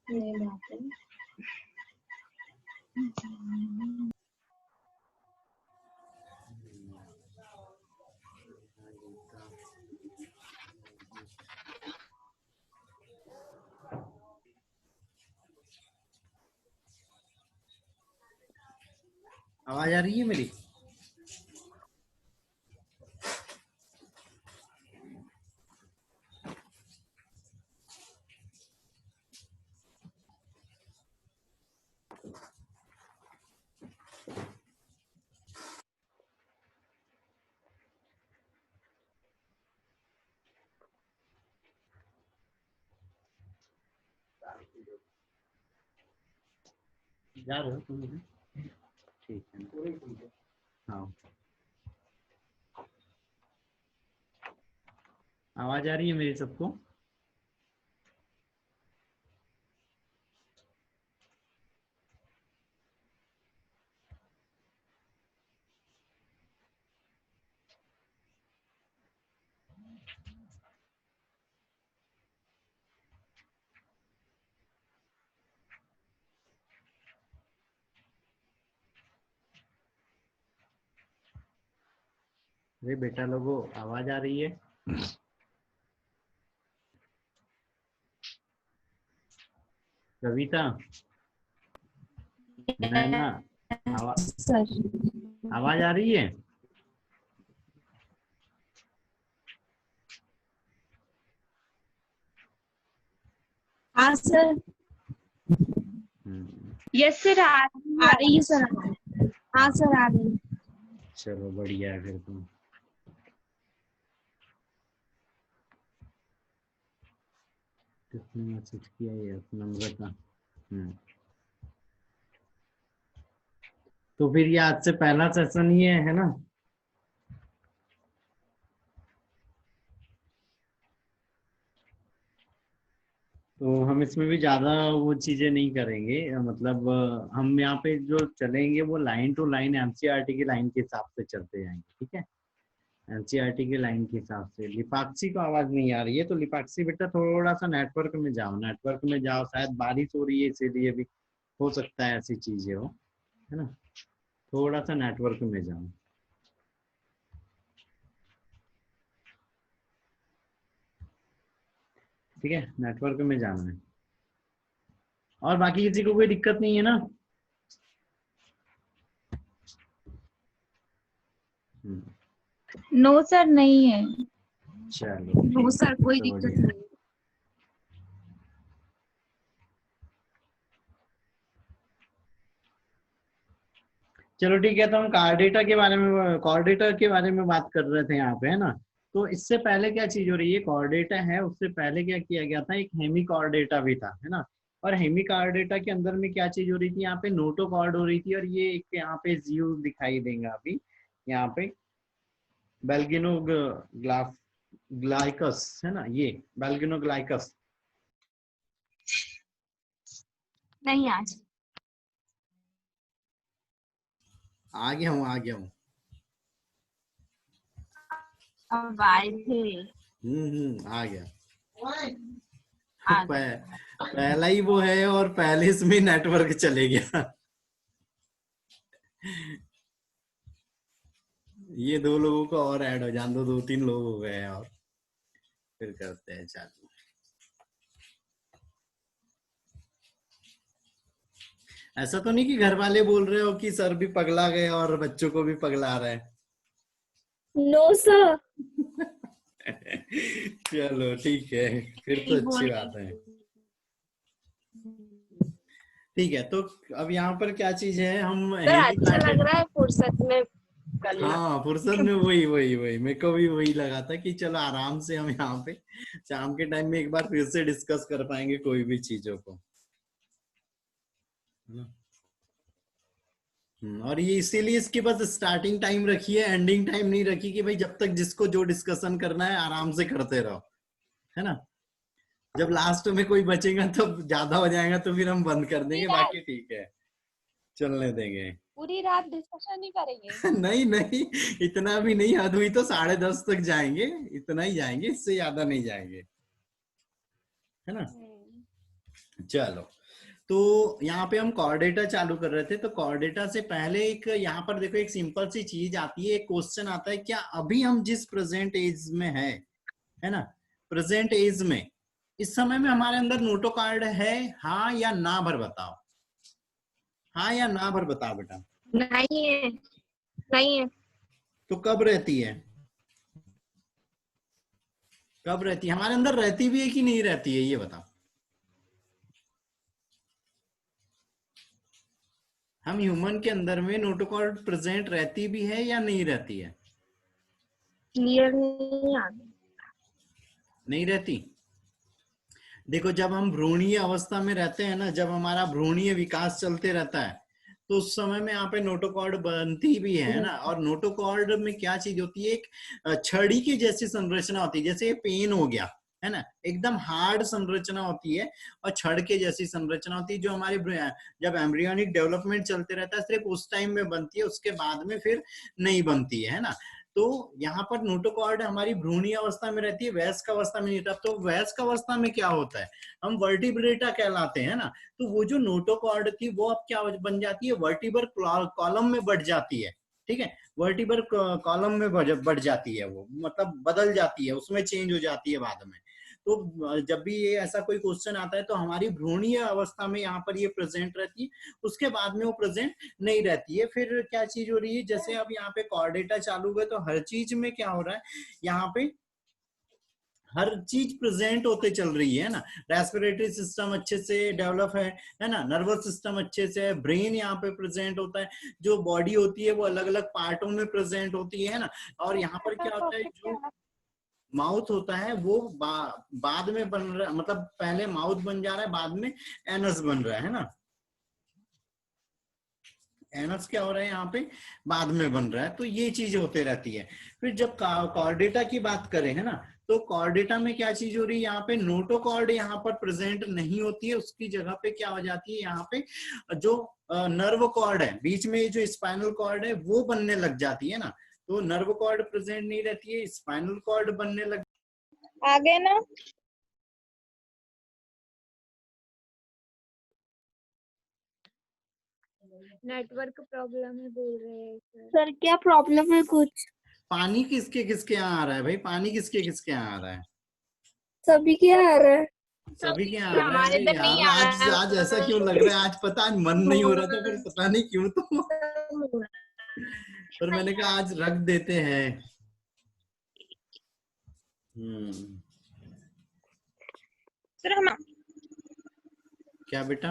ये बात है। आवाज आ रही है मेरी? जा रहे हो तुम? ठीक है। हाँ, आवाज आ रही है मेरी सबको? अरे बेटा लोगों, आवाज आ रही है? कविता, नैना, सर आवाज आ रही है? हाँ सर। यस सर, आ रही है सर। हाँ सर आ रही है। चलो बढ़िया है फिर तुम। किसने मैसेज किया ये नम्रता? तो फिर ये आज से पहला सेशन ही है ना? तो हम इसमें भी ज्यादा वो चीजें नहीं करेंगे, मतलब हम यहाँ पे जो चलेंगे वो लाइन टू लाइन एनसीईआरटी की लाइन के हिसाब से चलते जाएंगे, ठीक है? एनसीईआरटी की लाइन के हिसाब से। लिपाक्षी को आवाज नहीं आ रही है, तो लिपाक्षी बेटा थोड़ा सा नेटवर्क में जाओ, नेटवर्क में जाओ। शायद बारिश हो रही है इसीलिए भी हो सकता है ऐसी चीजें हो, है ना? थोड़ा सा नेटवर्क में जाओ। ठीक है, नेटवर्क में जाना है। और बाकी किसी को कोई दिक्कत नहीं है ना? नो सर नहीं है। चलो नो सर कोई तो दिक्कत बढ़िया। नहीं। चलो ठीक है, तो हम कार्डेटा के बारे में, कॉर्डेटा के बारे में बात कर रहे थे यहाँ पे, है ना? तो इससे पहले क्या चीज हो रही है, कॉर्डेटा है, उससे पहले क्या किया गया था, एक हेमी कॉर्डेटा भी था, है ना? और हेमी कॉर्डेटा के अंदर में क्या चीज हो रही थी, यहाँ पे नोटोकॉर्ड हो रही थी, और ये एक यहाँ पे जीव दिखाई देगा अभी यहाँ पे, बेल्गिनो ग्लाइकस, है ना? ये बेल्गिनो ग्लाइकस। नहीं आज आ गया हूँ, आ गया हूँ। अब आए थे। आ गया। आ पहला ही वो है, और पहले इसमें नेटवर्क चले गया। ये दो लोगों को और ऐड हो जान दो, 2-3 लोग हो गए हैं और फिर करते हैं चालू। ऐसा तो नहीं कि घर वाले बोल रहे हो कि सर भी पगला गए और बच्चों को भी पगला रहे हैं? No sir. चलो ठीक है, फिर तो अच्छी बात है। ठीक है, तो अब यहाँ पर क्या चीज है, हम सर अच्छा लग रहा है फुर्सत में करना। हाँ, फुर्सत में वही वही वही मेरे को भी वही लगा था कि चलो आराम से हम यहाँ पे शाम के टाइम में एक बार फिर से डिस्कस कर पाएंगे कोई भी चीजों को, है ना? और ये इसीलिए इसके पास स्टार्टिंग टाइम रखी है, एंडिंग टाइम नहीं रखी, कि भाई जब तक जिसको जो डिस्कशन करना है आराम से करते रहो, है ना? जब लास्ट में कोई बचेगा तो ज्यादा हो जाएगा तो फिर हम बंद कर देंगे, बाकी ठीक है चलने देंगे। पूरी रात डिस्कशन ही करेंगे। नहीं नहीं, इतना भी नहीं, हद हुई तो 10:30 तक जाएंगे, इतना ही जाएंगे, इससे ज्यादा नहीं जाएंगे, है ना? चलो, तो यहाँ पे हम कॉर्डेटा चालू कर रहे थे। तो कॉर्डेटा से पहले एक यहाँ पर देखो एक सिंपल सी चीज आती है, एक क्वेश्चन आता है, क्या अभी हम जिस प्रेजेंट एज में है ना, प्रेजेंट एज में इस समय में हमारे अंदर नोटोकॉर्ड है, हाँ या ना भर बताओ, हाँ या ना भर बताओ बेटा। नहीं है, नहीं है। तो कब रहती है, कब रहती है हमारे अंदर, रहती भी है कि नहीं रहती है, ये बताओ। हम ह्यूमन के अंदर में नोटोकॉर्ड प्रेजेंट रहती भी है या नहीं रहती है? क्लियर नहीं आ रहा। नहीं रहती। देखो, जब हम भ्रूणीय अवस्था में रहते हैं ना, जब हमारा भ्रूणीय विकास चलते रहता है, तो उस समय में यहाँ पे नोटोकॉर्ड बनती भी है ना। और नोटोकॉर्ड में क्या चीज होती है, एक छड़ी की जैसी संरचना होती है, जैसे ये पेन हो गया है ना, एकदम हार्ड संरचना होती है, और छड़ के जैसी संरचना होती है, जो हमारी जब एम्ब्रियोनिक डेवलपमेंट चलते रहता है सिर्फ उस टाइम में बनती है, उसके बाद में फिर नहीं बनती है ना। तो यहाँ पर नोटोकॉर्ड हमारी भ्रूणीय अवस्था में रहती है, वयस्क अवस्था में नहीं रहता। तो वयस्क अवस्था में क्या होता है, हम वर्टिब्रेटा कहलाते हैं ना। तो वो जो नोटोकॉर्ड थी वो अब क्या बन जाती है, वर्टिबर कॉलम में बढ़ जाती है। ठीक है, वर्टिबर कॉलम में बढ़ जाती है, वो मतलब बदल जाती है, उसमें चेंज हो जाती है बाद में। तो जब भी ये ऐसा कोई क्वेश्चन आता है तो हमारी भ्रूणीय अवस्था में यहाँ पर ये प्रेजेंट रहती है, उसके बाद में वो प्रेजेंट नहीं रहती है। फिर क्या चीज हो रही है, जैसे अब यहाँ पे कॉर्डेटा चालू है, तो हर चीज में क्या हो रहा है, यहाँ पे हर चीज प्रेजेंट होते चल रही है ना। रेस्पिरेटरी सिस्टम अच्छे से डेवलप है ना, नर्वस सिस्टम अच्छे से है, ब्रेन यहाँ पे प्रेजेंट होता है, जो बॉडी होती है वो अलग अलग पार्टों में प्रेजेंट होती है ना। और यहाँ पर क्या होता है, जो माउथ होता है वो बाद में बन रहा है, मतलब पहले माउथ बन जा रहा है, बाद में एनस बन रहा है ना। एनस क्या हो रहा है यहाँ पे, बाद में बन रहा है। तो ये चीज होते रहती है। फिर जब कॉर्डेटा की बात करें है ना, तो कॉर्डेटा में क्या चीज हो रही है, यहाँ पे नोटोकॉर्ड यहाँ पर प्रेजेंट नहीं होती है, उसकी जगह पे क्या हो जाती है, यहाँ पे जो नर्व कॉर्ड है, बीच में जो स्पाइनल कॉर्ड है वो बनने लग जाती है ना। तो नर्व कॉर्ड प्रेजेंट नहीं रहती है, स्पाइनल कॉर्ड बनने लग। आगे ना, नेटवर्क प्रॉब्लम है बोल रहे हैं सर। क्या प्रॉब्लम है कुछ? पानी किसके किसके यहाँ आ रहा है भाई, पानी किसके किसके यहाँ आ रहा है? सभी क्या आ रहा है? सभी के यहाँ आ रहा है। हमारे अरे इधर नहीं यार, आ आज रहा आज ऐसा क्यों लग रहा है, आज पता आज मन नहीं हो रहा था, फिर पता नहीं क्यों, तो पर मैंने कहा आज रख देते हैं। सर हम क्या बेटा?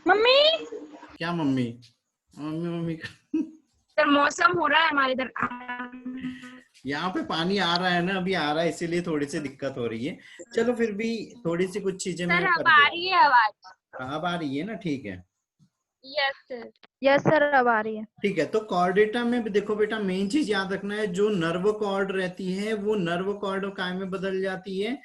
मम्मी, क्या मम्मी? मम्मी मम्मी सर मौसम हो रहा है हमारे इधर। यहाँ पे पानी आ रहा है ना, अभी आ रहा है, इसीलिए थोड़ी सी दिक्कत हो रही है। चलो फिर भी थोड़ी सी कुछ चीजें मैं सर कर अब आ देता रही है आवाज? हूँ। अब आ रही है ना, ठीक है। यस सर, यस सर अब आ रही है। ठीक है, तो कॉर्डेटा में भी देखो बेटा, मेन चीज याद रखना है, जो नर्व कॉर्ड रहती है वो नर्व कॉर्ड काय में बदल जाती है,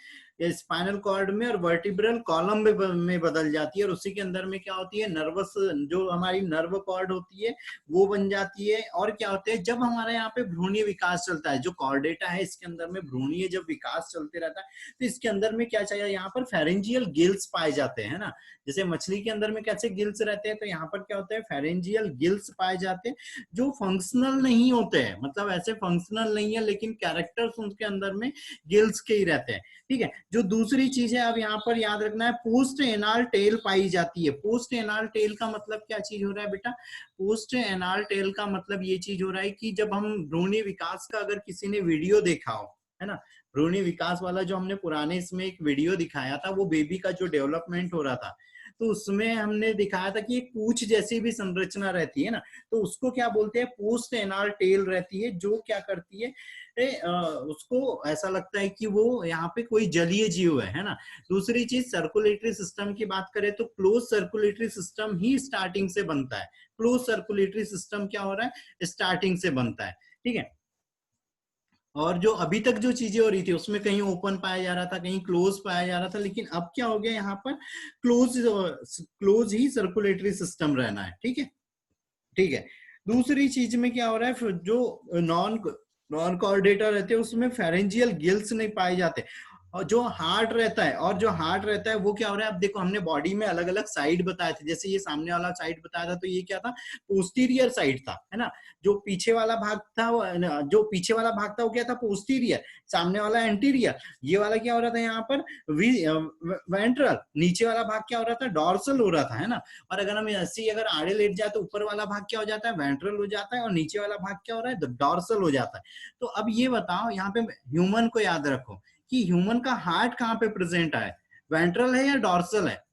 स्पाइनल कॉर्ड में, और वर्टिब्रल कॉलम में बदल जाती है। और उसी के अंदर में क्या होती है, नर्वस, जो हमारी नर्व कॉर्ड होती है वो बन जाती है। और क्या होता है, जब हमारे यहाँ पे भ्रूणीय विकास चलता है, जो कॉर्डेटा है इसके अंदर में भ्रूणीय जब विकास चलते रहता है, तो इसके अंदर में क्या चाहिए, यहाँ पर फेरेंजियल गिल्स पाए जाते हैं ना। जैसे मछली के अंदर में कैसे गिल्स रहते हैं, तो यहाँ पर क्या होता है, फेरेंजियल गिल्स पाए जाते हैं, जो फंक्शनल नहीं होते हैं, मतलब ऐसे फंक्शनल नहीं है, लेकिन कैरेक्टर्स उनके अंदर में गिल्स के ही रहते हैं। ठीक है, जो दूसरी चीज है, अब यहाँ पर याद रखना है, पोस्ट एनाल टेल पाई जाती है। पोस्ट एनाल टेल का मतलब क्या चीज हो रहा है बेटा, पोस्ट एनाल टेल का मतलब ये चीज हो रहा है कि जब हम भ्रूणीय विकास का अगर किसी ने वीडियो देखा हो, है ना, भ्रूणीय विकास वाला जो हमने पुराने इसमें एक वीडियो दिखाया था, वो बेबी का जो डेवलपमेंट हो रहा था, तो उसमें हमने दिखाया था कि एक पूंछ जैसी भी संरचना रहती है ना, तो उसको क्या बोलते हैं, पोस्ट एनाल टेल रहती है, जो क्या करती है, उसको ऐसा लगता है कि वो यहाँ पे कोई जलीय जीव है ना। दूसरी चीज, सर्कुलेटरी सिस्टम की बात करें तो क्लोज सर्कुलेटरी सिस्टम ही स्टार्टिंग से बनता है। क्लोज सर्कुलेटरी सिस्टम क्या हो रहा है, स्टार्टिंग से बनता है। ठीक है, और जो अभी तक जो चीजें हो रही थी उसमें कहीं ओपन पाया जा रहा था, कहीं क्लोज पाया जा रहा था, लेकिन अब क्या हो गया, यहाँ पर क्लोज ही सर्कुलेटरी सिस्टम रहना है। ठीक है, ठीक है। दूसरी चीज में क्या हो रहा है, जो नॉन कॉर्डेटा रहते हैं उसमें फेरेंजियल गिल्स नहीं पाए जाते। और जो हार्ट रहता है, वो क्या हो रहा है, अब देखो हमने बॉडी में अलग अलग साइड बताए थे, जैसे ये सामने वाला साइड बताया था तो ये क्या था, पोस्टीरियर साइड था, है ना। जो पीछे वाला भाग था वो क्या था, पोस्टीरियर, सामने वाला एंटीरियर, ये वाला क्या हो रहा था यहाँ पर, वेंट्रल, नीचे वाला भाग क्या हो रहा था, डॉर्सल हो रहा था, है ना। और अगर हम ऐसे अगर आड़े लेट जाए तो ऊपर वाला भाग क्या हो जाता है, वेंट्रल हो जाता है, और नीचे वाला भाग क्या हो रहा है, डॉर्सल हो जाता है। तो अब ये बताओ यहाँ पे ह्यूमन को याद रखो कि ह्यूमन का हार्ट कहाँ पे प्रेजेंट है, वेंट्रल है या डॉर्सल है,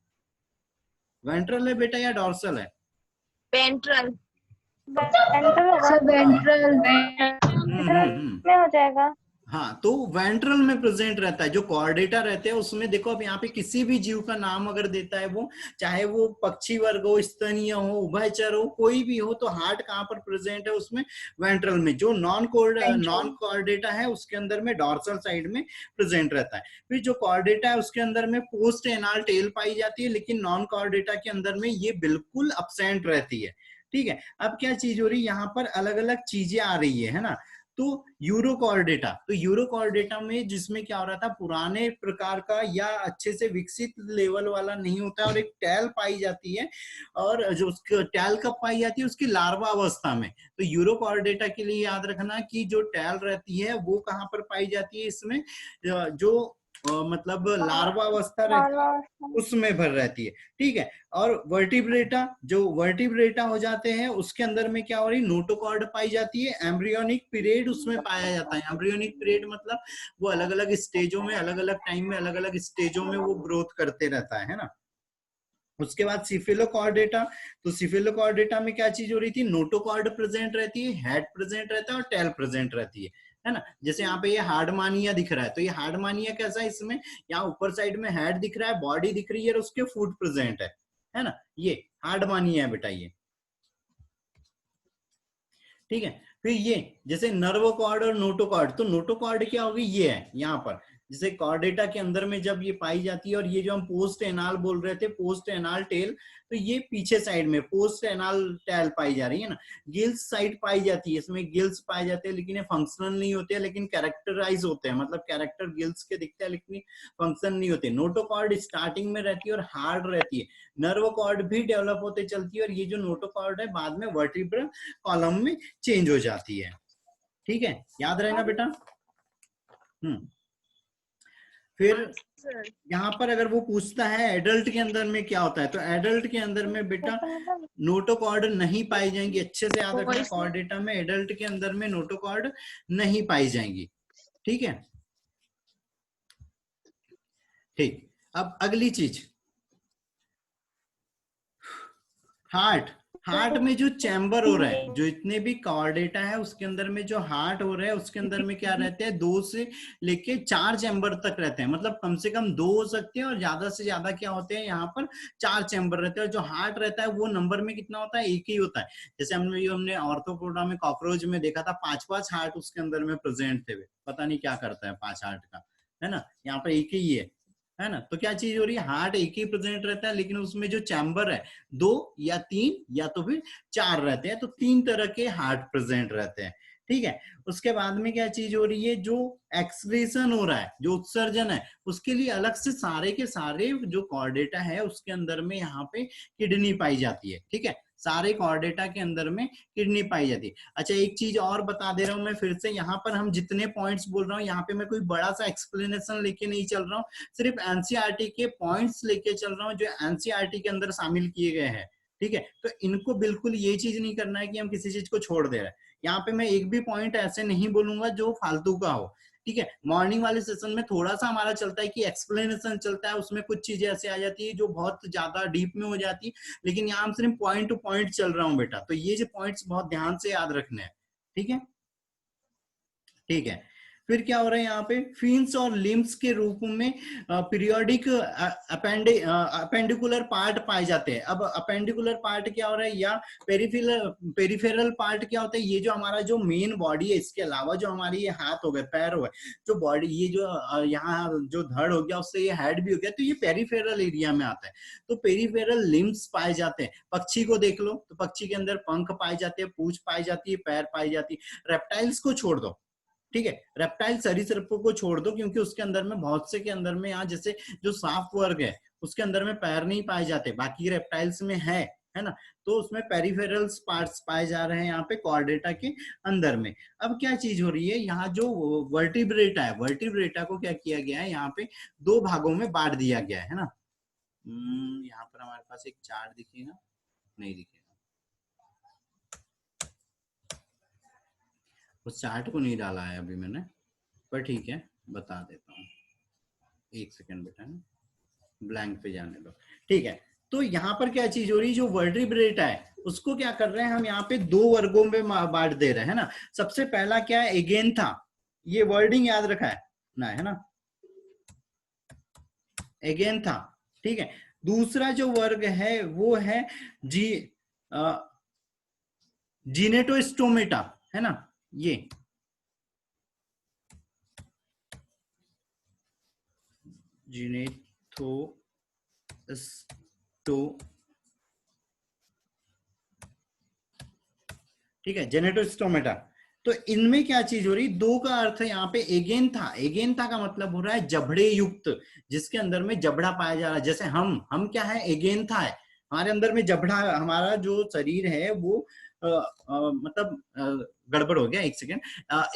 वेंट्रल है बेटा या डॉर्सल है, वेंट्रल वेंट्रल में हो जाएगा। हाँ, तो वेंट्रल में प्रेजेंट रहता है। जो कॉर्डेटा रहते हैं उसमें देखो, अब यहाँ पे किसी भी जीव का नाम अगर देता है वो, चाहे वो पक्षी वर्ग हो, स्तनीय हो, उभयचर हो, कोई भी हो, तो हार्ट कहाँ पर प्रेजेंट है उसमें, वेंट्रल में। जो नॉन कॉर्डेटा है उसके अंदर में डॉर्सल साइड में प्रेजेंट रहता है। फिर जो कॉर्डेटा है उसके अंदर में पोस्ट एनाल टेल पाई जाती है, लेकिन नॉन कॉर्डेटा के अंदर में ये बिल्कुल अब्सेंट रहती है। ठीक है, अब क्या चीज हो रही है यहाँ पर, अलग अलग चीजें आ रही है ना। तो यूरोकॉर्डेटा, तो यूरोकॉर्डेटा में जिसमें क्या हो रहा था, पुराने प्रकार का या अच्छे से विकसित लेवल वाला नहीं होता है, और एक टैल पाई जाती है, और जो टैल कब पाई जाती है, उसकी लार्वा अवस्था में। तो यूरोकॉर्डेटा के लिए याद रखना कि जो टैल रहती है वो कहाँ पर पाई जाती है, इसमें जो मतलब लार्वा अवस्था रहती है उसमें भर रहती है। ठीक है, और वर्टिब्रेटा, जो वर्टिब्रेटा हो जाते हैं उसके अंदर में क्या हो रही, नोटोकॉर्ड पाई जाती है। एम्ब्रियोनिक पीरियड उसमें पाया जाता है। एम्ब्रियोनिक पीरियड मतलब वो अलग अलग स्टेजों में, अलग अलग टाइम में, अलग अलग स्टेजों में वो ग्रोथ करते रहता है ना। उसके बाद सिफिलोकॉर्डेटा, तो सिफिलोकॉर्डेटा में क्या चीज हो रही थी, नोटोकॉर्ड प्रेजेंट रहती है, हेड प्रेजेंट रहता है, और टेल प्रेजेंट रहती है ना। जैसे यहाँ पे ये हार्डमानिया दिख रहा है, तो ये हार्डमानिया कैसा है, इसमें यहाँ ऊपर साइड में हेड दिख रहा है, बॉडी दिख रही है, और उसके फुट प्रेजेंट है ना। ये हार्डमानिया है बेटा ये। ठीक है, फिर ये जैसे नर्वोकॉर्ड और नोटोकॉर्ड, तो नोटोकॉर्ड क्या होगी, ये है यहाँ पर, जैसे कॉर्डेटा के अंदर में जब ये पाई जाती है, और ये जो हम पोस्ट एनाल बोल रहे थे, पोस्ट एनाल टेल, तो ये पीछे साइड में पोस्ट एनाल टेल पाई जा रही है ना। गिल्स साइड पाई जाती है, इसमें गिल्स पाए जाते हैं, लेकिन ये फंक्शनल नहीं होते हैं, लेकिन कैरेक्टराइज होते हैं, मतलब कैरेक्टर गिल्स के दिखते हैं लेकिन फंक्शन नहीं होते। नोटोकॉर्ड स्टार्टिंग में रहती है और हार्ड रहती है। नर्व कॉर्ड भी डेवलप होते चलती है, और ये जो नोटोकॉर्ड है बाद में वर्टिब्रल कॉलम में चेंज हो जाती है। ठीक है, याद रहेगा बेटा। फिर यहाँ पर अगर वो पूछता है एडल्ट के अंदर में क्या होता है, तो एडल्ट के अंदर में बेटा नोटोकॉर्ड नहीं पाई जाएंगी। अच्छे से याद रखना, कॉर्डेटा में एडल्ट के अंदर में नोटोकॉर्ड नहीं पाई जाएंगी। ठीक है, ठीक। अब अगली चीज, हार्ट में जो चैम्बर हो रहा है, जो इतने भी कॉर्डेटा है उसके अंदर में जो हार्ट हो रहा है उसके अंदर में क्या रहते हैं, 2 से लेके 4 चैम्बर तक रहते हैं। मतलब कम से कम 2 हो सकते हैं, और ज्यादा से ज्यादा क्या होते हैं, यहाँ पर 4 चैम्बर रहते हैं। और जो हार्ट रहता है वो नंबर में कितना होता है, एक ही होता है। जैसे हमने ऑर्थोपोडा में, कॉकरोच में देखा था 5-5 हार्ट उसके अंदर में प्रेजेंट थे। पता नहीं क्या करता है 5 हार्ट का, है ना। यहाँ पर एक ही है ना। तो क्या चीज हो रही है, हार्ट एक ही प्रेजेंट रहता है, लेकिन उसमें जो चैम्बर है 2 या 3 या तो फिर 4 रहते हैं। तो 3 तरह के हार्ट प्रेजेंट रहते हैं। ठीक है, उसके बाद में क्या चीज हो रही है, जो एक्सक्रीशन हो रहा है, जो उत्सर्जन है, उसके लिए अलग से सारे के सारे जो कॉर्डेटा है उसके अंदर में यहाँ पे किडनी पाई जाती है। ठीक है, सारे कॉर्डेटा के अंदर में किडनी पाई जाती है। अच्छा, एक चीज और बता दे रहा हूं मैं फिर से, यहाँ पर हम जितने पॉइंट्स बोल रहा हूँ, यहाँ पे मैं कोई बड़ा सा एक्सप्लेनेशन लेके नहीं चल रहा हूँ, सिर्फ एनसीईआरटी के पॉइंट्स लेके चल रहा हूँ जो एनसीईआरटी के अंदर शामिल किए गए हैं। ठीक है, तो इनको बिल्कुल ये चीज नहीं करना है कि हम किसी चीज को छोड़ दे रहे हैं। यहाँ पे मैं एक भी पॉइंट ऐसे नहीं बोलूंगा जो फालतू का हो। ठीक है, मॉर्निंग वाले सेशन में थोड़ा सा हमारा चलता है कि एक्सप्लेनेशन चलता है, उसमें कुछ चीजें ऐसे आ जाती है जो बहुत ज्यादा डीप में हो जाती है, लेकिन यहाँ हम सिर्फ पॉइंट टू पॉइंट चल रहा हूँ बेटा। तो ये जो पॉइंट्स बहुत ध्यान से याद रखने हैं। ठीक है, ठीक है। फिर क्या हो रहा है यहाँ पे, फिन्स और लिम्स के रूप में पीरियोडिक अपेंडिकुलर पार्ट पाए जाते हैं। अब अपेंडिकुलर पार्ट क्या हो रहा है, या पेरिफेरल पार्ट क्या होता है, ये जो हमारा जो मेन बॉडी है, इसके अलावा जो हमारी ये हाथ हो गए, पैर हो गए, जो बॉडी, ये जो यहाँ जो धड़ हो गया, उससे ये हेड भी हो गया, तो ये पेरिफेरल एरिया में आता है। तो पेरिफेरल लिम्स पाए जाते हैं। पक्षी को देख लो, तो पक्षी के अंदर पंख पाए जाते हैं, पूंछ पाई जाती है, पैर पाई जाती है। रेप्टाइल्स को छोड़ दो, ठीक है। रेप्टाइल सरीसृपों को छोड़ दो, क्योंकि उसके अंदर में बहुत से के अंदर में यहाँ जैसे जो सांप वर्ग है उसके अंदर में पैर नहीं पाए जाते, बाकी रेप्टाइल्स में है ना, तो उसमें पेरिफेरल पार्ट्स पाए जा रहे हैं यहाँ पे कॉर्डेटा के अंदर में। अब क्या चीज हो रही है, यहाँ जो वर्टिब्रेटा है, वर्टिब्रेटा को क्या किया गया है, यहाँ पे दो भागों में बांट दिया गया है ना। यहाँ पर हमारे पास एक चार्ट दिखेगा, नहीं दिखेगा, उस चार्ट को नहीं डाला है अभी मैंने, पर ठीक है बता देता हूँ, एक सेकंड बेटा, ब्लैंक पे जाने दो, ठीक है। तो यहाँ पर क्या चीज हो रही है, जो वर्टिब्रेटा है उसको क्या कर रहे हैं हम यहाँ पे दो वर्गों में बांट दे रहे हैं ना। सबसे पहला क्या है, एगेंथा, ये वर्डिंग याद रखा है ना, एगेंथा, ठीक है। दूसरा जो वर्ग है वो है जिनेटोस्टोमेटा, है ना, ये ठीक है, जेनेटोस्टोमेटा। तो इनमें क्या चीज हो रही, दो का अर्थ है यहाँ पे एगेंथा, एगेंथा का मतलब हो रहा है जबड़े युक्त, जिसके अंदर में जबड़ा पाया जा रहा है। जैसे हम क्या है, एगेंथा है, हमारे अंदर में जबड़ा, हमारा जो शरीर है वो मतलब गड़बड़ हो गया, एक सेकेंड,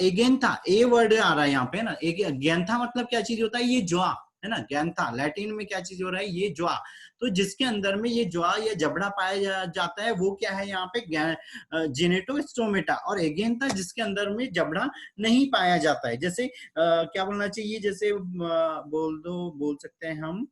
एगेंथा, ए वर्ड आ रहा है यहाँ पे ना, एगेंथा मतलब क्या चीज होता है, ये ज्वा है ना, गैंथा लैटिन में क्या चीज हो रहा है, ये ज्वा। तो जिसके अंदर में ये ज्वा या जबड़ा पाया जाता है वो क्या है यहाँ पे जेनेटोस्टोमेटा, और एगेंथा जिसके अंदर में जबड़ा नहीं पाया जाता है। जैसे क्या बोलना चाहिए, जैसे बोल सकते हैं हम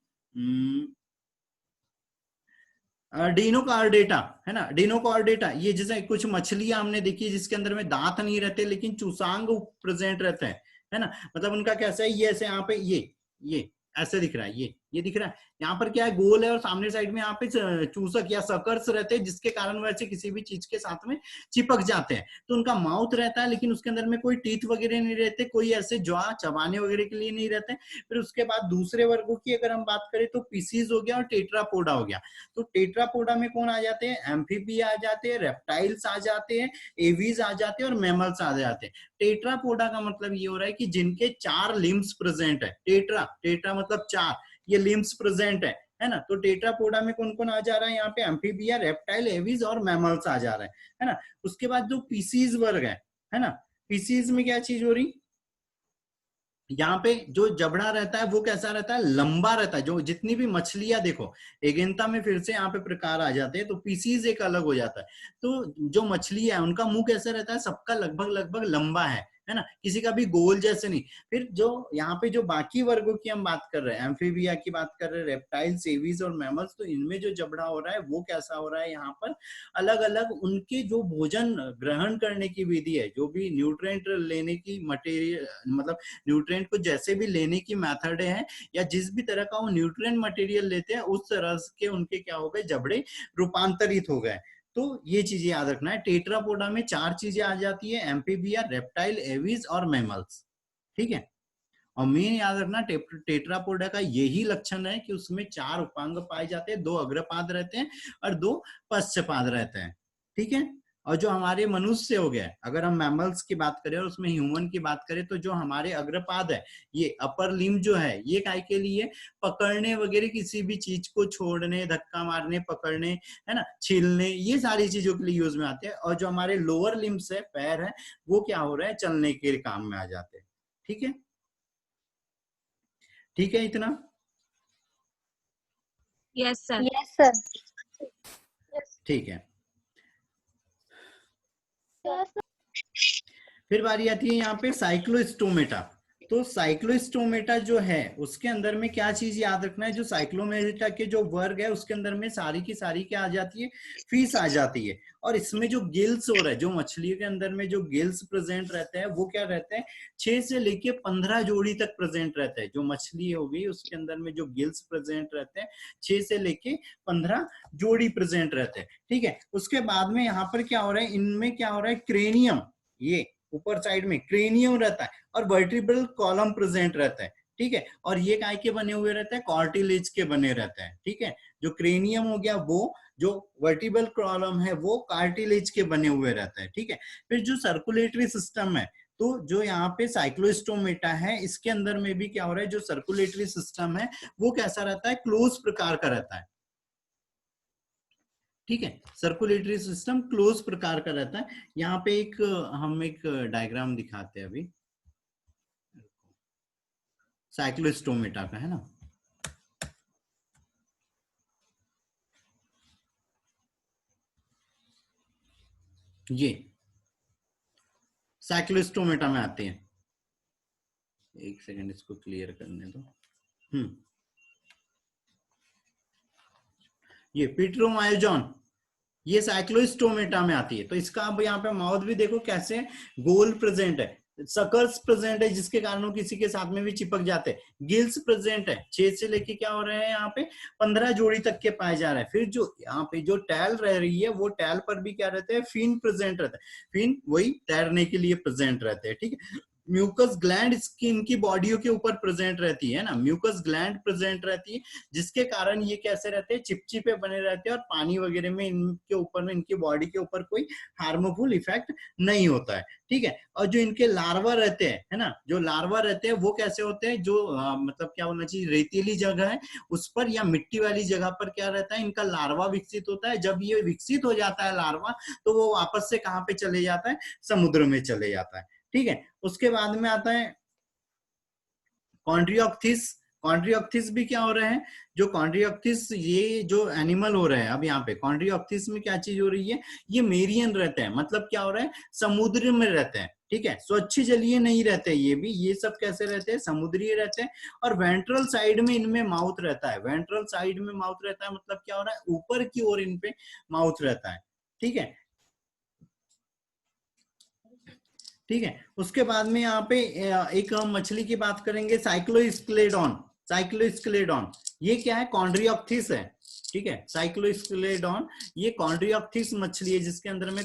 डिनोकार्डेटा, है ना, डिनोकार्डेटा, ये जैसे कुछ मछलियां हमने देखी है जिसके अंदर में दांत नहीं रहते लेकिन चूसांग प्रेजेंट रहते हैं, है ना, मतलब उनका कैसा है, ये ऐसे यहाँ पे ये ऐसे दिख रहा है, ये दिख रहा है, यहाँ पर क्या है, गोल है, और सामने साइड में यहाँ पे चूसक या सकर्स रहते हैं, जिसके कारण वैसे किसी भी चीज के साथ में चिपक जाते हैं। तो उनका माउथ रहता है लेकिन उसके अंदर में कोई टीथ वगैरह नहीं रहते, कोई ऐसे ज्वा चबाने वगैरह के लिए नहीं रहते। फिर उसके बाद दूसरे वर्गों की अगर हम बात करें तो पीसीज हो गया और टेट्रापोडा हो गया। तो टेट्रापोडा में कौन आ जाते हैं, एम्फीबिया आ जाते हैं, रेप्टाइल्स आ जाते हैं, एवीज आ जाते हैं और मैमल्स आ जाते हैं। टेट्रापोडा का मतलब ये हो रहा है कि जिनके 4 लिम्स प्रेजेंट है, टेट्रा मतलब 4, ये लिम्स प्रेजेंट है ना। तो टेट्रापोडा में कौन कौन आ जा रहा है, यहाँ पे एम्फीबिया, रेप्टाइल, एवीज और मैमल्स आ जा रहे हैं, है ना। उसके बाद जो पीसीज वर्ग है ना, पीसीज में क्या चीज हो रही, यहाँ पे जो जबड़ा रहता है वो कैसा रहता है, लंबा रहता है। जो जितनी भी मछलियां देखो, एगेंथा में फिर से यहाँ पे प्रकार आ जाते हैं, तो पीसीज एक अलग हो जाता है। तो जो मछली है उनका मुंह कैसा रहता है, सबका लगभग लंबा है ना, किसी का भी गोल जैसे नहीं। फिर जो यहाँ पे जो बाकी वर्गों की हम बात कर रहे हैं, एम्फीबिया की बात कर रहे हैं, रेप्टाइल्स, एवीज और मैमल्स, तो इनमें जो जबड़ा हो रहा है वो कैसा हो रहा है, यहाँ पर अलग अलग उनके जो भोजन ग्रहण करने की विधि है, जो भी न्यूट्रिएंट लेने की मटेरियल, मतलब न्यूट्रिएंट को जैसे भी लेने की मेथड है, या जिस भी तरह का वो न्यूट्रिएंट मटेरियल लेते हैं उस तरह के उनके क्या हो गए, जबड़े रूपांतरित हो गए। तो ये चीजें याद रखना है। टेट्रापोडा में 4 चीजें आ जाती है, एम्फीबिया, रेप्टाइल, एवीज और मैमल्स, ठीक है। और मेन याद रखना, टेट्रापोडा का यही लक्षण है कि उसमें 4 उपांग पाए जाते हैं, 2 अग्रपाद रहते हैं और 2 पश्चपाद रहते हैं, ठीक है। और जो हमारे मनुष्य हो गया, अगर हम मैमल्स की बात करें और उसमें ह्यूमन की बात करें, तो जो हमारे अग्रपाद है, ये अपर लिम्ब जो है, ये काय के लिए, पकड़ने वगैरह किसी भी चीज को छोड़ने, धक्का मारने, पकड़ने, है ना, छीलने, ये सारी चीजों के लिए यूज में आते हैं। और जो हमारे लोअर लिम्ब्स है, पैर है, वो क्या हो रहा है, चलने के काम में आ जाते हैं, ठीक है। ठीक है इतना? Yes sir. Yes sir. ठीक है। फिर बारी आती है यहाँ पे साइक्लोस्टोमेटा। तो साइक्लोस्टोमेटा जो है उसके अंदर में क्या चीज याद रखना है, जो साइक्लोमेटा के जो वर्ग है उसके अंदर में सारी की सारी क्या आ जाती है, फीस आ जाती है। और इसमें जो गिल्स हो रहा है, जो मछली के अंदर में जो गिल्स प्रेजेंट रहते हैं वो क्या रहते हैं, 6 से लेके 15 जोड़ी तक प्रेजेंट रहता है। जो मछली होगी उसके अंदर में जो गिल्स प्रेजेंट रहते हैं 6 से लेके 15 जोड़ी प्रेजेंट रहते हैं, ठीक है। उसके बाद में यहाँ पर क्या हो रहा है, इनमें क्या हो रहा है, क्रेनियम, ये ऊपर साइड में क्रेनियम रहता है और वर्टिब्रल कॉलम प्रेजेंट रहता है, ठीक है। और ये काय के बने हुए रहते हैं, कार्टिलेज के बने रहते हैं, ठीक है। जो क्रेनियम हो गया वो, जो वर्टिब्रल कॉलम है वो कार्टिलेज के बने हुए रहता है, ठीक है। फिर जो सर्कुलेटरी सिस्टम है, तो जो यहाँ पे साइक्लोस्टोमेटा है, इसके अंदर में भी क्या हो रहा है, जो सर्कुलेटरी सिस्टम है वो कैसा रहता है, क्लोज प्रकार का रहता है। ठीक है, सर्कुलेटरी सिस्टम क्लोज प्रकार का रहता है। यहाँ पे हम एक डायग्राम दिखाते हैं अभी साइक्लोस्टोमेटा का, है ना। ये साइक्लोस्टोमेटा में आते हैं, एक सेकंड इसको क्लियर करने दो। ये पीट्रोमायोजॉन, ये साइक्लोस्टोमेटा में आती है। तो इसका अब यहाँ पे माउथ भी देखो कैसे गोल प्रेजेंट है, सकर्स प्रेजेंट है जिसके कारण वो किसी के साथ में भी चिपक जाते हैं, गिल्स प्रेजेंट है, 6 से लेके क्या हो रहे हैं यहाँ पे 15 जोड़ी तक के पाए जा रहे हैं। फिर जो यहाँ पे जो टैल रह रही है वो टैल पर भी क्या रहते हैं, फिन प्रेजेंट रहता है, फिन वही तैरने के लिए प्रेजेंट रहते हैं। ठीक है, म्यूकस ग्लैंड स्किन की बॉडियों के ऊपर प्रेजेंट रहती है ना, म्यूकस ग्लैंड प्रेजेंट रहती है जिसके कारण ये कैसे रहते हैं, चिपचिपे बने रहते हैं और पानी वगैरह में इनके ऊपर में, इनकी बॉडी के ऊपर कोई हार्मफुल इफेक्ट नहीं होता है। ठीक है, और जो इनके लार्वा रहते हैं, है ना, जो लार्वा रहते हैं वो कैसे होते हैं, जो मतलब क्या होना चाहिए, रेतीली जगह है उस पर या मिट्टी वाली जगह पर क्या रहता है, इनका लार्वा विकसित होता है। जब ये विकसित हो जाता है लार्वा, तो वो वापस से कहाँ पे चले जाता है, समुद्र में चले जाता है। ठीक है, उसके बाद में आता है कॉन्ड्रियोक्थिस। कॉन्ड्रियोक्थिस भी क्या हो रहे हैं, जो कॉन्ड्रियोक्थिस ये जो एनिमल हो रहे हैं, अब यहाँ पे कॉन्ड्रियोक्थिस में क्या चीज हो रही है, ये मेरियन रहते हैं, मतलब क्या हो रहा है, समुद्र में रहते हैं। ठीक है, स्वच्छ जलीय नहीं रहते ये भी, ये सब कैसे रहते हैं, समुद्रीय रहते हैं। और वेंट्रल साइड में इनमें माउथ रहता है, वेंट्रल साइड में माउथ रहता है, मतलब क्या हो रहा है, ऊपर की ओर इन पे माउथ रहता है। ठीक है, ठीक है, उसके बाद में यहाँ पे एक हम मछली की बात करेंगे, साइक्लोस्केलेडॉन। साइक्लोस्केलेडॉन ये क्या है, कॉन्ड्रियोक्थिस है। ठीक है, साइक्लोस्केलेडॉन ये कॉन्ड्रियोक्थिस मछली है जिसके अंदर में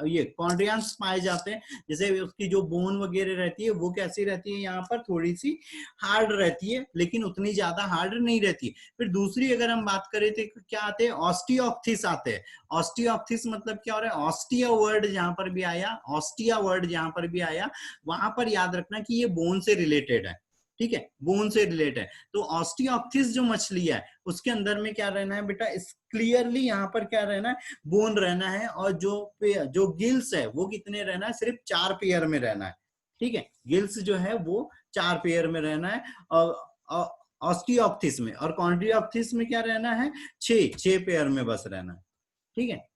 ये कॉन्ड्रियंस पाए जाते हैं। जैसे उसकी जो बोन वगैरह रहती है वो कैसी रहती है, यहाँ पर थोड़ी सी हार्ड रहती है, लेकिन उतनी ज्यादा हार्ड नहीं रहती है। फिर दूसरी अगर हम बात करें तो क्या आते हैं, ऑस्टियोक्थिस आते हैं। ऑस्टियोक्थिस मतलब क्या हो रहा है, ऑस्टिया वर्ड जहां पर भी आया, ऑस्टिया वर्ड जहां पर भी आया वहां पर याद रखना कि ये बोन से रिलेटेड है। ठीक है, बोन से रिलेटेड है। तो ऑस्टियोक्थिस जो मछली है उसके अंदर में क्या रहना है बेटा, क्लियरली यहाँ पर क्या रहना है, बोन रहना है। और जो गिल्स है वो कितने रहना है, सिर्फ 4 पेयर में रहना है। ठीक है, गिल्स जो है वो 4 पेयर में रहना है और ऑस्टियोक्थिस में, और कॉन्ड्रियोक्थिस में क्या रहना है, 6 पेयर में बस रहना है। ठीक है,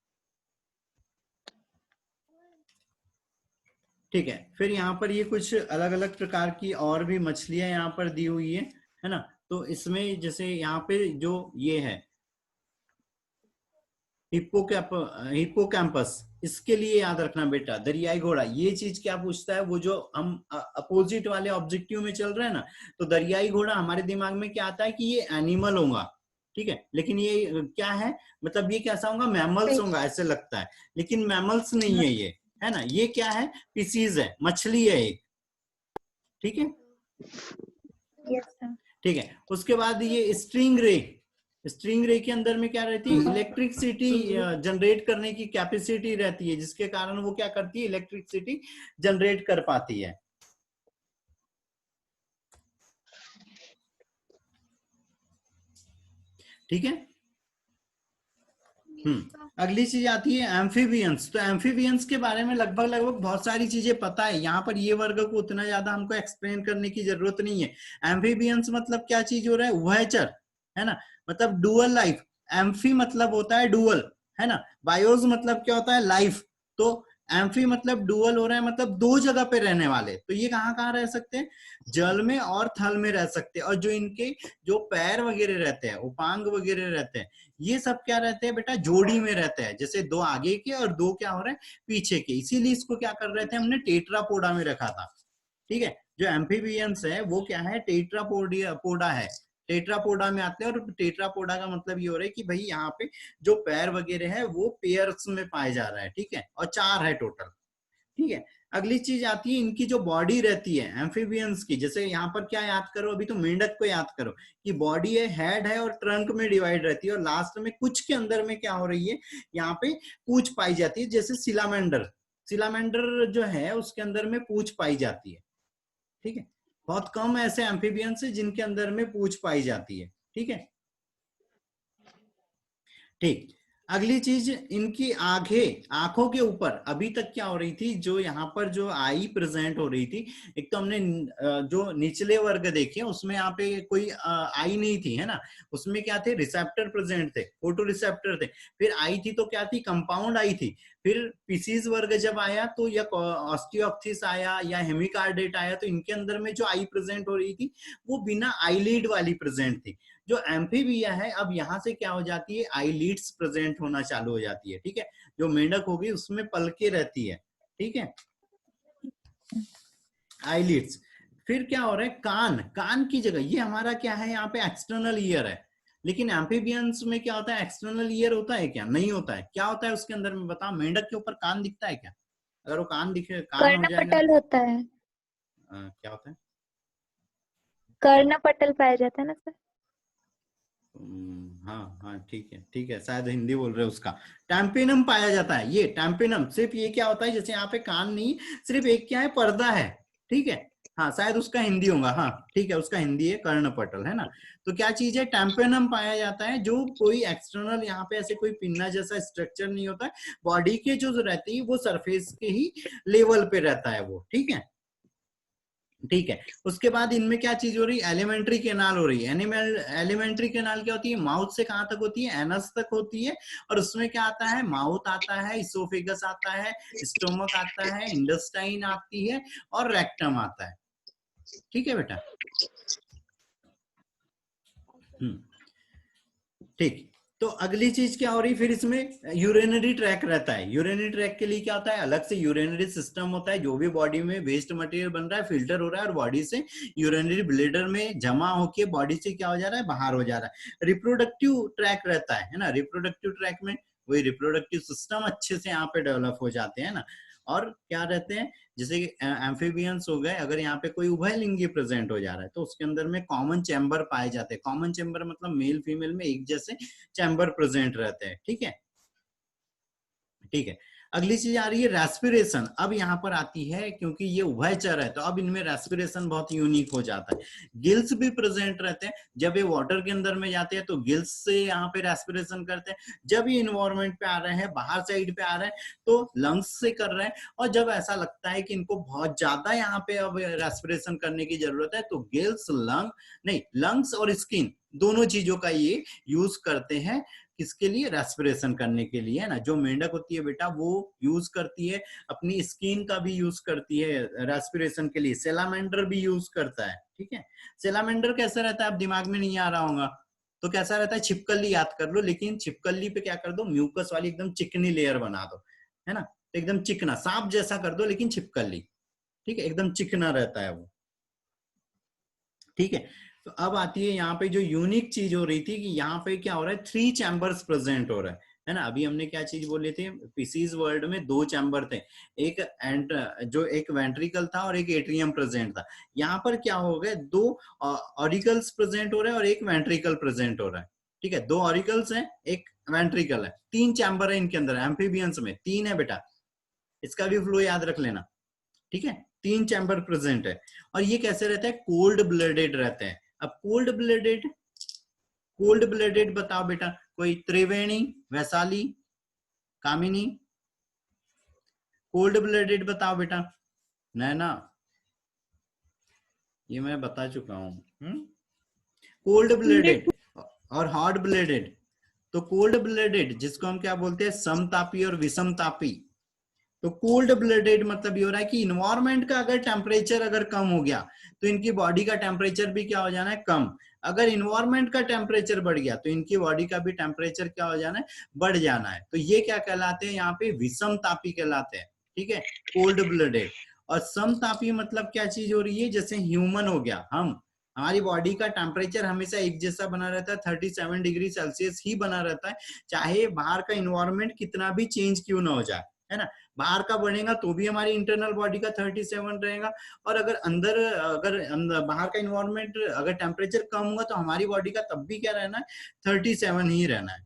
ठीक है। फिर यहाँ पर ये कुछ अलग अलग प्रकार की और भी मछलियां यहाँ पर दी हुई है ना। तो इसमें जैसे यहाँ पे जो ये है हिप्पोकैम्पस, इसके लिए याद रखना बेटा, दरियाई घोड़ा। ये चीज क्या पूछता है, वो जो हम अपोजिट वाले ऑब्जेक्टिव में चल रहे हैं ना, तो दरियाई घोड़ा हमारे दिमाग में क्या आता है कि ये एनिमल होगा। ठीक है, लेकिन ये क्या है, मतलब ये कैसा होगा, मैमल्स होगा ऐसे लगता है, लेकिन मैमल्स नहीं है ये, है ना। ये क्या है, पीसीज है, मछली है एक। ठीक है, ठीक है। उसके बाद ये स्ट्रिंग रे, स्ट्रिंग रे के अंदर में क्या रहती है, इलेक्ट्रिसिटी जनरेट करने की कैपेसिटी रहती है, जिसके कारण वो क्या करती है, इलेक्ट्रिसिटी जनरेट कर पाती है। ठीक है, अगली चीज आती है एम्फीबियंस। तो एम्फीबियंस के बारे में लगभग बहुत सारी चीजें पता है, यहाँ पर ये वर्ग को उतना ज्यादा हमको एक्सप्लेन करने की जरूरत नहीं है। एम्फीबियंस मतलब क्या चीज हो रहा है, उभयचर, है ना, मतलब डुअल लाइफ। एम्फी मतलब होता है डुअल, है ना। बायोस मतलब क्या होता है, लाइफ। तो एम्फी मतलब डुअल हो रहा है, मतलब 2 जगह पे रहने वाले। तो ये कहाँ कहाँ रह सकते हैं, जल में और थल में रह सकते हैं। और जो इनके जो पैर वगैरह रहते हैं, उपांग वगैरह रहते हैं, ये सब क्या रहते हैं बेटा, जोड़ी में रहते हैं। जैसे 2 आगे के और 2 क्या हो रहे हैं, पीछे के। इसीलिए इसको क्या कर रहे थे, हमने टेट्रापोडा में रखा था। ठीक है, जो एम्फीबियंस है वो क्या है, टेट्रापोडा है, टेट्रापोडा में आते हैं। और टेट्रापोडा का मतलब ये हो रहा है कि भाई यहाँ पे जो पैर वगैरह है वो पेयर्स में पाए जा रहा है। ठीक है, और 4 है टोटल। ठीक है, अगली चीज आती है इनकी जो बॉडी रहती है एम्फीबियंस की। जैसे यहाँ पर क्या याद करो, अभी तो मेंढक को याद करो कि बॉडी है, हेड है और ट्रंक में डिवाइड रहती है, और लास्ट में कुछ के अंदर में क्या हो रही है, यहाँ पे पूंछ पाई जाती है, जैसे सिलामेंडर। सिलामेंडर जो है उसके अंदर में पूंछ पाई जाती है, ठीक है। बहुत कम ऐसे एम्फीबियंस है जिनके अंदर में पूंछ पाई जाती है, ठीक है। ठीक, अगली चीज, इनकी आंखों के ऊपर अभी तक क्या हो रही थी, जो यहाँ पर जो आई प्रेजेंट हो रही थी, एक तो हमने जो निचले वर्ग देखे उसमें यहाँ पे कोई आई नहीं थी, है ना। उसमें क्या थे, रिसेप्टर प्रेजेंट थे, फोटो रिसेप्टर थे। फिर आई थी तो क्या थी, कंपाउंड आई थी। फिर पीसीज वर्ग जब आया तो या ऑस्टियोक्सिस आया या हेमिकार्डेट आया, तो इनके अंदर में जो आई प्रेजेंट हो रही थी वो बिना आईलिड वाली प्रेजेंट थी। जो एम्फीबिया है अब यहाँ से क्या हो जाती है, आईलिड्स प्रेजेंट होना चालू हो जाती है, ठीक है। जो मेंढक होगी उसमें पलके रहती है, ठीक है, आईलिड्स। फिर क्या हो रहा है, कान की जगह ये हमारा क्या है, यहाँ पे एक्सटर्नल ईयर है। लेकिन एम्फीबियंस में क्या होता है, एक्सटर्नल ईयर होता है क्या, नहीं होता है। क्या होता है उसके अंदर में बताओ, मेंढक के ऊपर कान दिखता है क्या? अगर वो कान दिखे, कान हो जाएगा, कर्णपटल होता है। क्या होता है, कर्णपटल पाया जाता है ना सर। हाँ हाँ ठीक है, शायद हिंदी बोल रहे हो उसका। टैम्पेनम पाया जाता है, ये टैम्पेनम सिर्फ ये क्या होता है, जैसे यहाँ पे कान नहीं, सिर्फ एक क्या है, पर्दा है, ठीक है। हाँ शायद उसका हिंदी होगा, हाँ ठीक है, उसका हिंदी है कर्णपटल, है ना। तो क्या चीज है, टैम्पेनम पाया जाता है, जो कोई एक्सटर्नल यहाँ पे ऐसे कोई पिन्ना जैसा स्ट्रक्चर नहीं होता है, बॉडी के जो रहती है वो सरफेस के ही लेवल पे रहता है वो, ठीक है। ठीक है, उसके बाद इनमें क्या चीज हो रही है, एलिमेंट्री कैनाल हो रही है। एलिमेंट्री कैनाल क्या होती है, माउथ से कहां तक होती है, एनस तक होती है। और उसमें क्या आता है, माउथ आता है, इसोफेगस आता है, स्टोमक आता है, इंटेस्टाइन आती है और रेक्टम आता है, ठीक है बेटा। ठीक, तो अगली चीज क्या हो रही, फिर इसमें यूरिनरी ट्रैक रहता है। यूरिनरी ट्रैक के लिए क्या होता है, अलग से यूरिनरी सिस्टम होता है। जो भी बॉडी में वेस्ट मटेरियल बन रहा है फिल्टर हो रहा है और बॉडी से यूरिनरी ब्लेडर में जमा होके बॉडी से क्या हो जा रहा है, बाहर हो जा रहा है। रिप्रोडक्टिव ट्रैक रहता है ना। रिप्रोडक्टिव ट्रैक में वही रिप्रोडक्टिव सिस्टम अच्छे से यहाँ पे डेवलप हो जाते हैं ना। और क्या रहते हैं, जैसे एम्फीबियंस हो गए, अगर यहाँ पे कोई उभयलिंगी प्रेजेंट हो जा रहा है तो उसके अंदर में कॉमन चैम्बर पाए जाते हैं। कॉमन चैम्बर मतलब मेल फीमेल में एक जैसे चैम्बर प्रेजेंट रहते हैं, ठीक है। ठीक है, अगली चीज आ रही है रेस्पिरेशन। अब यहाँ पर आती है, क्योंकि ये उभयचर है तो अब इनमें रेस्पिरेशन बहुत यूनिक हो जाता है। गिल्स भी प्रेजेंट रहते हैं। जब ये वाटर के अंदर में जाते हैं तो गिल्स से यहाँ पे रेस्पिरेशन करते हैं। जब ये इन्वायरमेंट पे आ रहे हैं, बाहर साइड पे आ रहे हैं, तो लंग्स से कर रहे हैं। और जब ऐसा लगता है कि इनको बहुत ज्यादा यहाँ पे अब रेस्पिरेशन करने की जरूरत है, तो गिल्स, लंग्स और स्किन दोनों चीजों का ये यूज करते हैं। किसके लिए, रेस्पिरेशन करने के लिए, है ना। जो मेंढक होती है बेटा वो यूज करती है, अपनी स्किन का भी यूज करती है रेस्पिरेशन के लिए। सेलामेंडर भी यूज करता है, ठीक है। सेलामेंडर कैसा रहता है, अब दिमाग में नहीं आ रहा होगा तो कैसा रहता है, छिपकली याद कर लो। लेकिन छिपकली पे क्या कर दो, म्यूकस वाली एकदम चिकनी लेयर बना दो, है ना। तो एकदम चिकना सांप जैसा कर दो, लेकिन छिपकली, ठीक है, एकदम चिकना रहता है वो, ठीक है। तो अब आती है यहाँ पे जो यूनिक चीज हो रही थी कि यहाँ पे क्या हो रहा है, 3 चैम्बर्स प्रेजेंट हो रहा है ना। अभी हमने क्या चीज बोले थे, पीसीज वर्ल्ड में 2 चैम्बर थे, एक वेंट्रिकल था और एक एट्रियम प्रेजेंट था। यहाँ पर क्या हो गया, 2 ऑरिकल्स प्रेजेंट हो रहे हैं और एक वेंट्रिकल प्रेजेंट हो रहा है, ठीक है। 2 ऑरिकल्स हैं, एक वेंट्रिकल है, 3 चैम्बर है इनके अंदर। एम्फीबियंस में 3 है बेटा, इसका भी फ्लो याद रख लेना, ठीक है। 3 चैम्बर प्रेजेंट है। और ये कैसे रहता है, कोल्ड ब्लडेड रहते हैं। अब कोल्ड ब्लडेड बताओ बेटा, कोई त्रिवेणी, वैशाली, कामिनी, कोल्ड ब्लडेड बताओ बेटा। नैना, ये मैं बता चुका हूं। कोल्ड ब्लडेड और हॉट ब्लडेड। तो कोल्ड ब्लडेड जिसको हम क्या बोलते हैं, समतापी और विषमतापी। तो कोल्ड ब्लडेड मतलब ये हो रहा है कि इन्वायरमेंट का अगर टेम्परेचर अगर कम हो गया तो इनकी बॉडी का टेम्परेचर भी क्या हो जाना है, कम। अगर इन्वायरमेंट का टेम्परेचर बढ़ गया तो इनकी बॉडी का भी टेम्परेचर क्या हो जाना है, बढ़ जाना है। तो ये क्या कहलाते हैं, यहाँ पे विषमतापी कहलाते हैं, ठीक है, कोल्ड ब्लडेड। और समतापी मतलब क्या चीज हो रही है, जैसे ह्यूमन हो गया, हमारी बॉडी का टेम्परेचर हमेशा एक जैसा बना रहता है, 37 डिग्री सेल्सियस ही बना रहता है, चाहे बाहर का इन्वायरमेंट कितना भी चेंज क्यों ना हो जाए, है ना। बाहर का बढ़ेगा तो भी हमारी इंटरनल बॉडी का 37 रहेगा। और अगर बाहर का इन्वायरमेंट अगर टेम्परेचर कम होगा तो हमारी बॉडी का तब भी क्या रहना है, 37 ही रहना है,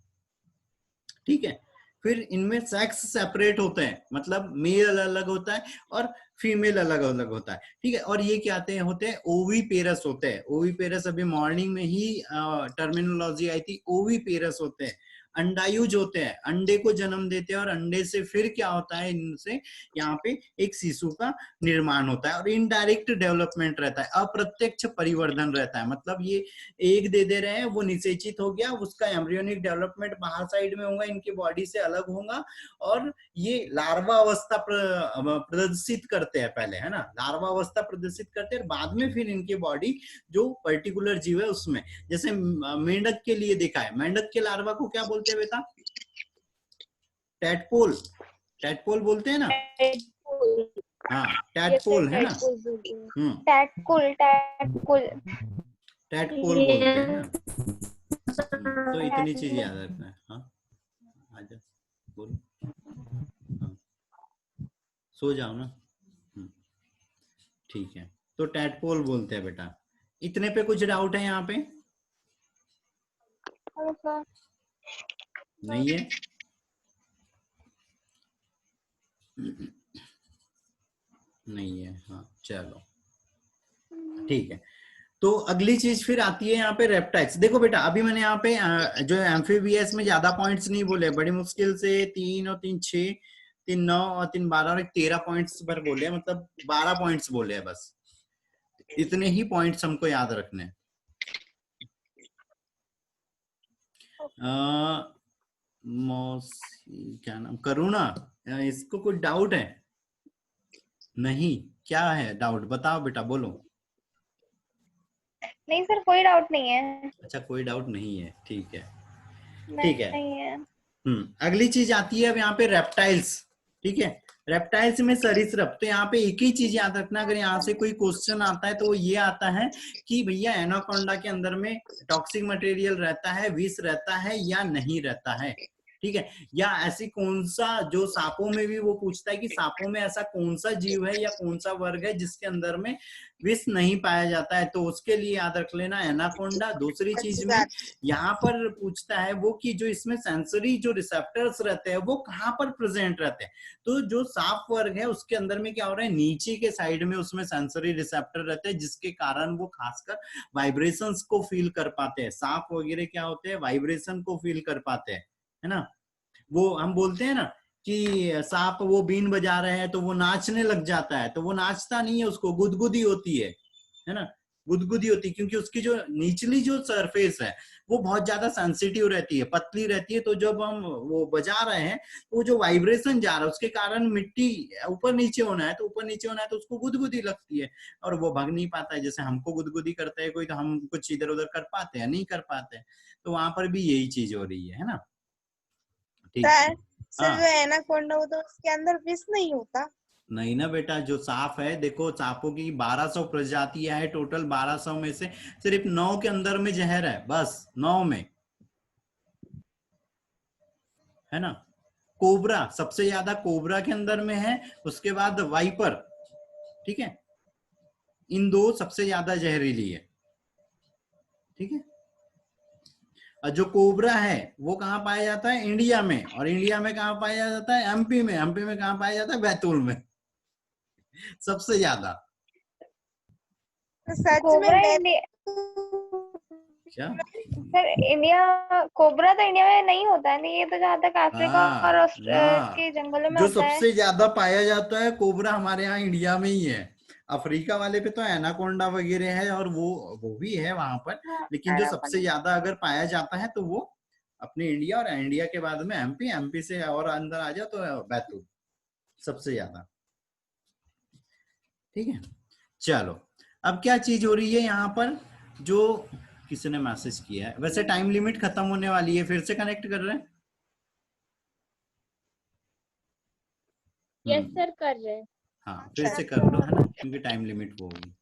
ठीक है। फिर इनमें सेक्स सेपरेट होते हैं, मतलब मेल अलग होता है और फीमेल अलग अलग होता है, ठीक है। और ये क्या होते हैं, ओवीपेरस होते हैं। ओवीपेरस अभी मॉर्निंग में ही टर्मिनोलॉजी आई थी, ओवीपेरस होते हैं। अंडायुज होते हैं, अंडे को जन्म देते हैं और अंडे से फिर क्या होता है, इनसे यहाँ पे एक शिशु का निर्माण होता है। और इनडायरेक्ट डेवलपमेंट रहता है, अप्रत्यक्ष परिवर्धन रहता है, मतलब ये एक दे दे रहे हैं, वो निषेचित हो गया, उसका एम्ब्रियोनिक डेवलपमेंट बाहर साइड में होगा, इनकी बॉडी से अलग होगा और ये लार्वा अवस्था प्रदर्शित करते हैं पहले, है ना, लार्वा अवस्था प्रदर्शित करते हैं, बाद में फिर इनकी बॉडी जो पर्टिकुलर जीव है उसमें, जैसे मेंढक के लिए देखा है, मेंढक के लार्वा को क्या बोलते हैं बेटा, टैडपोल, टैडपोल बोलते हैं ना, हाँ टैडपोल है ना, टैडपोल टैडपोल बोलते हैं ना। तो इतनी चीज याद रखना है। हाँ आजा बोलो, हाँ सो जाओ ना, ठीक है। तो टैडपोल बोलते हैं बेटा। इतने पे कुछ डाउट है यहाँ पे? नहीं है? नहीं है, हाँ चलो ठीक है। तो अगली चीज फिर आती है यहाँ पे रेप्टाइल्स। देखो बेटा अभी मैंने यहाँ पे जो एम्फीबियस में ज्यादा पॉइंट्स नहीं बोले, बड़ी मुश्किल से 3 और 3 6, 3 9 और 3 12 और 13 पॉइंट्स पर बोले, मतलब 12 पॉइंट्स बोले हैं बस। इतने ही पॉइंट्स हमको याद रखने हैं। क्या नाम, करुणा, इसको कोई डाउट है? नहीं, क्या है डाउट, बताओ बेटा बोलो। नहीं सर कोई डाउट नहीं है। अच्छा कोई डाउट नहीं है, ठीक है नहीं, ठीक है। नहीं है। अगली चीज आती है अब यहाँ पे रेप्टाइल्स, ठीक है। रेप्टाइल्स में सरीसृप। तो यहाँ पे एक ही चीज याद रखना, अगर यहाँ से कोई क्वेश्चन आता है तो वो ये आता है कि भैया एनाकोंडा के अंदर में टॉक्सिक मटेरियल रहता है, विष रहता है या नहीं रहता है, ठीक है। या ऐसी कौन सा, जो सांपों में भी वो पूछता है कि सांपों में ऐसा कौन सा जीव है या कौन सा वर्ग है जिसके अंदर में विष नहीं पाया जाता है, तो उसके लिए याद रख लेना एनाकोंडा। दूसरी चीज में यहाँ पर पूछता है वो कि जो इसमें सेंसरी जो रिसेप्टर्स रहते हैं वो कहाँ पर प्रेजेंट रहते हैं। तो जो सांप वर्ग है उसके अंदर में क्या हो रहा है, नीचे के साइड में उसमें सेंसरी रिसेप्टर रहते हैं, जिसके कारण वो खासकर वाइब्रेशंस को फील कर पाते हैं। सांप वगैरह क्या होते हैं, वाइब्रेशन को फील कर पाते हैं, है ना। वो हम बोलते हैं ना कि सांप वो बीन बजा रहे हैं तो वो नाचने लग जाता है, तो वो नाचता नहीं है, उसको गुदगुदी होती है ना, गुदगुदी होती है, क्योंकि उसकी जो निचली जो सरफेस है वो बहुत ज्यादा सेंसिटिव रहती है, पतली रहती है। तो जब हम वो बजा रहे हैं तो वो जो वाइब्रेशन जा रहा है उसके कारण मिट्टी ऊपर नीचे होना है, तो ऊपर नीचे होना है तो उसको गुदगुदी लगती है और वो भाग नहीं पाता है। जैसे हमको गुदगुदी करता है कोई तो हम कुछ इधर उधर कर पाते हैं, नहीं कर पाते। तो वहां पर भी यही चीज हो रही है ना, ठीक है। सर जो एनाकोंडा होता है उसके अंदर विष नहीं होता? नहीं ना बेटा, जो सांप है, देखो सांपों की 1200 प्रजातियां है टोटल, 1200 में से सिर्फ 9 के अंदर में जहर है, बस 9 में, है ना। कोबरा सबसे ज्यादा कोबरा के अंदर में है, उसके बाद वाइपर, ठीक है। इन दो सबसे ज्यादा जहरीली है, ठीक है। और जो कोबरा है वो कहाँ पाया जाता है, इंडिया में। और इंडिया में कहाँ पाया जाता है, एमपी में। एमपी में कहाँ पाया जाता है, बैतूल में सबसे ज्यादा। सच में क्या सर, इंडिया कोबरा तो इंडिया में नहीं होता है, नहीं, ये तो जहाँ तक अफ्रीका और के जंगलों में जो होता है। सबसे ज्यादा पाया जाता है कोबरा हमारे यहाँ इंडिया में ही है। अफ्रीका वाले पे तो एनाकोंडा वगैरह है और वो भी है वहां पर, लेकिन जो सबसे ज्यादा अगर पाया जाता है तो वो अपने इंडिया, और इंडिया के बाद में एमपी, एमपी से और अंदर आ जाओ तो बैतूल सबसे ज्यादा, ठीक है। चलो अब क्या चीज हो रही है यहाँ पर, जो किसी ने मैसेज किया है, वैसे टाइम लिमिट खत्म होने वाली है, फिर से कनेक्ट कर रहे हैं। यस सर कर रहे हैं। हाँ फिर से कर लो, है ना, क्योंकि टाइम लिमिट वो होगी।